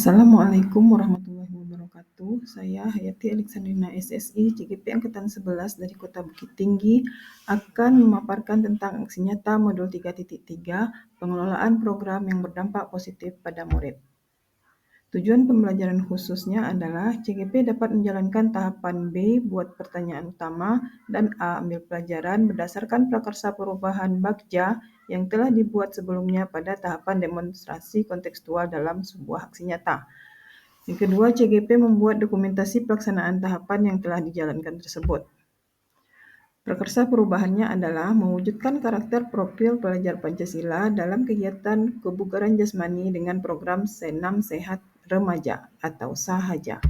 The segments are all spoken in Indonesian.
Assalamualaikum warahmatullahi wabarakatuh. Saya Hayati Alexandrina SSI, CGP Angkatan 11 dari Kota Bukit Tinggi, akan memaparkan tentang aksi nyata modul 3.3, pengelolaan program yang berdampak positif pada murid. Tujuan pembelajaran khususnya adalah CGP dapat menjalankan tahapan B buat pertanyaan utama dan A ambil pelajaran berdasarkan prakarsa perubahan Bagja yang telah dibuat sebelumnya pada tahapan demonstrasi kontekstual dalam sebuah aksi nyata. Yang kedua, CGP membuat dokumentasi pelaksanaan tahapan yang telah dijalankan tersebut. Prakarsa perubahannya adalah mewujudkan karakter profil pelajar Pancasila dalam kegiatan kebugaran jasmani dengan program Senam Sehat Remaja atau Sahaja.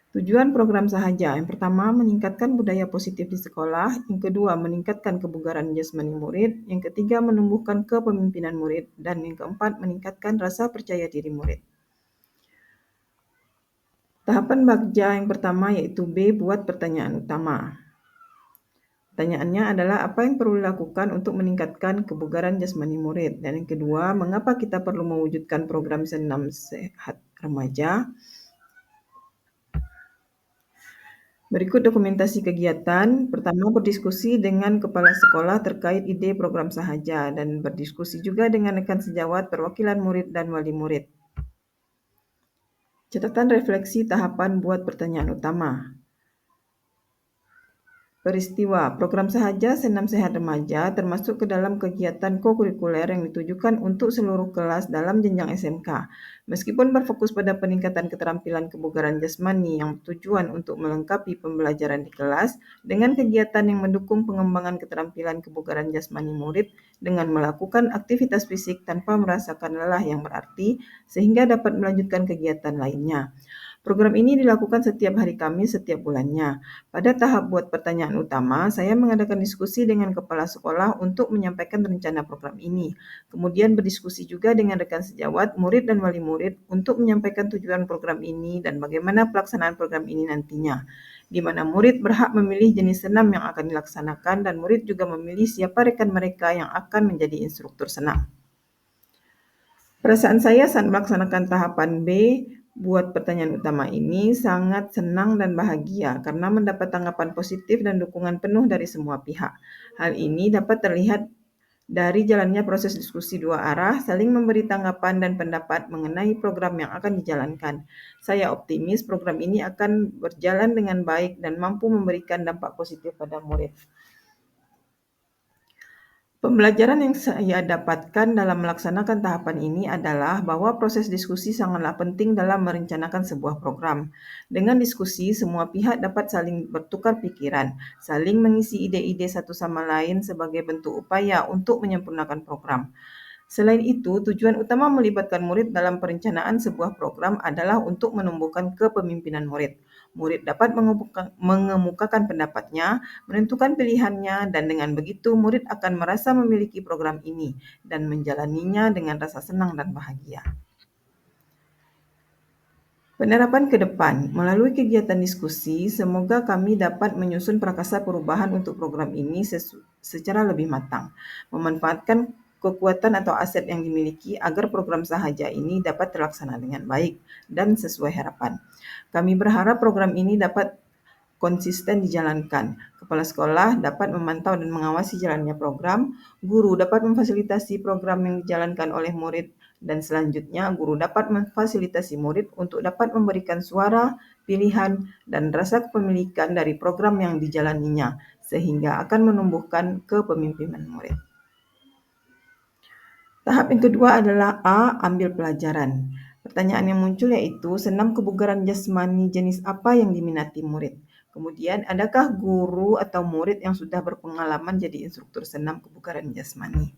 Tujuan program Sahaja, yang pertama meningkatkan budaya positif di sekolah, yang kedua meningkatkan kebugaran jasmani murid, yang ketiga menumbuhkan kepemimpinan murid, dan yang keempat meningkatkan rasa percaya diri murid. Tahapan Bagja yang pertama yaitu B buat pertanyaan utama. Pertanyaannya adalah apa yang perlu dilakukan untuk meningkatkan kebugaran jasmani murid. Dan yang kedua, mengapa kita perlu mewujudkan program Senam Sehat Remaja. Berikut dokumentasi kegiatan. Pertama, berdiskusi dengan kepala sekolah terkait ide program Sahaja dan berdiskusi juga dengan rekan sejawat, perwakilan murid dan wali murid. Catatan refleksi tahapan buat pertanyaan utama. Peristiwa program Sahaja Senam Sehat Remaja termasuk ke dalam kegiatan kokurikuler yang ditujukan untuk seluruh kelas dalam jenjang SMK. Meskipun berfokus pada peningkatan keterampilan kebugaran jasmani yang bertujuan untuk melengkapi pembelajaran di kelas dengan kegiatan yang mendukung pengembangan keterampilan kebugaran jasmani murid dengan melakukan aktivitas fisik tanpa merasakan lelah yang berarti sehingga dapat melanjutkan kegiatan lainnya. Program ini dilakukan setiap hari Kamis setiap bulannya. Pada tahap buat pertanyaan utama, saya mengadakan diskusi dengan kepala sekolah untuk menyampaikan rencana program ini. Kemudian berdiskusi juga dengan rekan sejawat, murid dan wali murid untuk menyampaikan tujuan program ini dan bagaimana pelaksanaan program ini nantinya, di mana murid berhak memilih jenis senam yang akan dilaksanakan dan murid juga memilih siapa rekan mereka yang akan menjadi instruktur senam. Perasaan saya saat melaksanakan tahapan B buat pertanyaan utama ini sangat senang dan bahagia karena mendapat tanggapan positif dan dukungan penuh dari semua pihak. Hal ini dapat terlihat dari jalannya proses diskusi dua arah, saling memberi tanggapan dan pendapat mengenai program yang akan dijalankan. Saya optimis program ini akan berjalan dengan baik dan mampu memberikan dampak positif pada murid. Pembelajaran yang saya dapatkan dalam melaksanakan tahapan ini adalah bahwa proses diskusi sangatlah penting dalam merencanakan sebuah program. Dengan diskusi, semua pihak dapat saling bertukar pikiran, saling mengisi ide-ide satu sama lain sebagai bentuk upaya untuk menyempurnakan program. Selain itu, tujuan utama melibatkan murid dalam perencanaan sebuah program adalah untuk menumbuhkan kepemimpinan murid. Murid dapat mengemukakan pendapatnya, menentukan pilihannya, dan dengan begitu murid akan merasa memiliki program ini dan menjalaninya dengan rasa senang dan bahagia. Penerapan ke depan, melalui kegiatan diskusi, semoga kami dapat menyusun prakarsa perubahan untuk program ini secara lebih matang, memanfaatkan kekuatan atau aset yang dimiliki agar program Sahaja ini dapat terlaksana dengan baik dan sesuai harapan. Kami berharap program ini dapat konsisten dijalankan. Kepala sekolah dapat memantau dan mengawasi jalannya program, guru dapat memfasilitasi program yang dijalankan oleh murid, dan selanjutnya guru dapat memfasilitasi murid untuk dapat memberikan suara, pilihan, dan rasa kepemilikan dari program yang dijalaninya, sehingga akan menumbuhkan kepemimpinan murid. Tahap yang kedua adalah A. Ambil pelajaran. Pertanyaan yang muncul yaitu senam kebugaran jasmani jenis apa yang diminati murid. Kemudian, adakah guru atau murid yang sudah berpengalaman jadi instruktur senam kebugaran jasmani?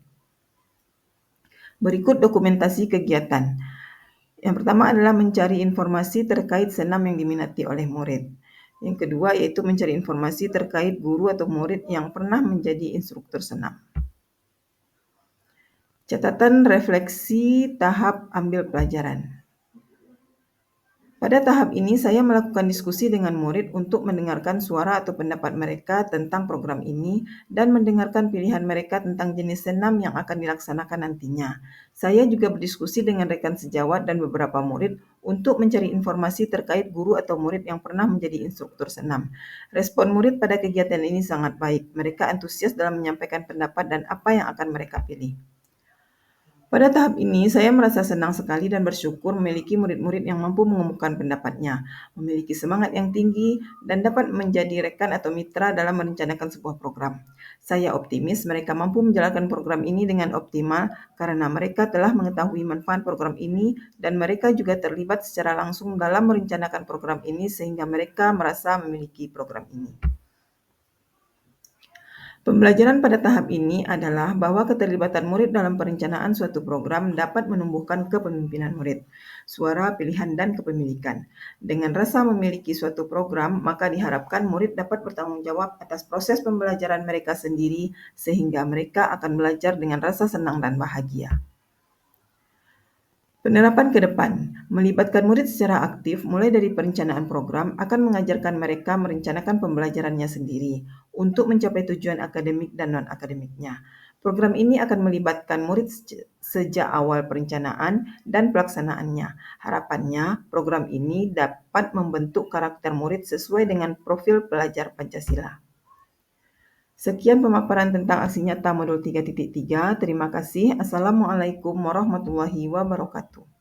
Berikut dokumentasi kegiatan. Yang pertama adalah mencari informasi terkait senam yang diminati oleh murid. Yang kedua yaitu mencari informasi terkait guru atau murid yang pernah menjadi instruktur senam. Catatan refleksi tahap ambil pelajaran. Pada tahap ini, saya melakukan diskusi dengan murid untuk mendengarkan suara atau pendapat mereka tentang program ini dan mendengarkan pilihan mereka tentang jenis senam yang akan dilaksanakan nantinya. Saya juga berdiskusi dengan rekan sejawat dan beberapa murid untuk mencari informasi terkait guru atau murid yang pernah menjadi instruktur senam. Respon murid pada kegiatan ini sangat baik. Mereka antusias dalam menyampaikan pendapat dan apa yang akan mereka pilih. Pada tahap ini, saya merasa senang sekali dan bersyukur memiliki murid-murid yang mampu mengemukakan pendapatnya, memiliki semangat yang tinggi, dan dapat menjadi rekan atau mitra dalam merencanakan sebuah program. Saya optimis mereka mampu menjalankan program ini dengan optimal karena mereka telah mengetahui manfaat program ini dan mereka juga terlibat secara langsung dalam merencanakan program ini sehingga mereka merasa memiliki program ini. Pembelajaran pada tahap ini adalah bahwa keterlibatan murid dalam perencanaan suatu program dapat menumbuhkan kepemimpinan murid, suara, pilihan, dan kepemilikan. Dengan rasa memiliki suatu program, maka diharapkan murid dapat bertanggung jawab atas proses pembelajaran mereka sendiri sehingga mereka akan belajar dengan rasa senang dan bahagia. Penerapan ke depan, melibatkan murid secara aktif mulai dari perencanaan program akan mengajarkan mereka merencanakan pembelajarannya sendiri untuk mencapai tujuan akademik dan non-akademiknya. Program ini akan melibatkan murid sejak awal perencanaan dan pelaksanaannya. Harapannya, program ini dapat membentuk karakter murid sesuai dengan profil pelajar Pancasila. Sekian pemaparan tentang aksi nyata modul 3.3. Terima kasih. Assalamualaikum warahmatullahi wabarakatuh.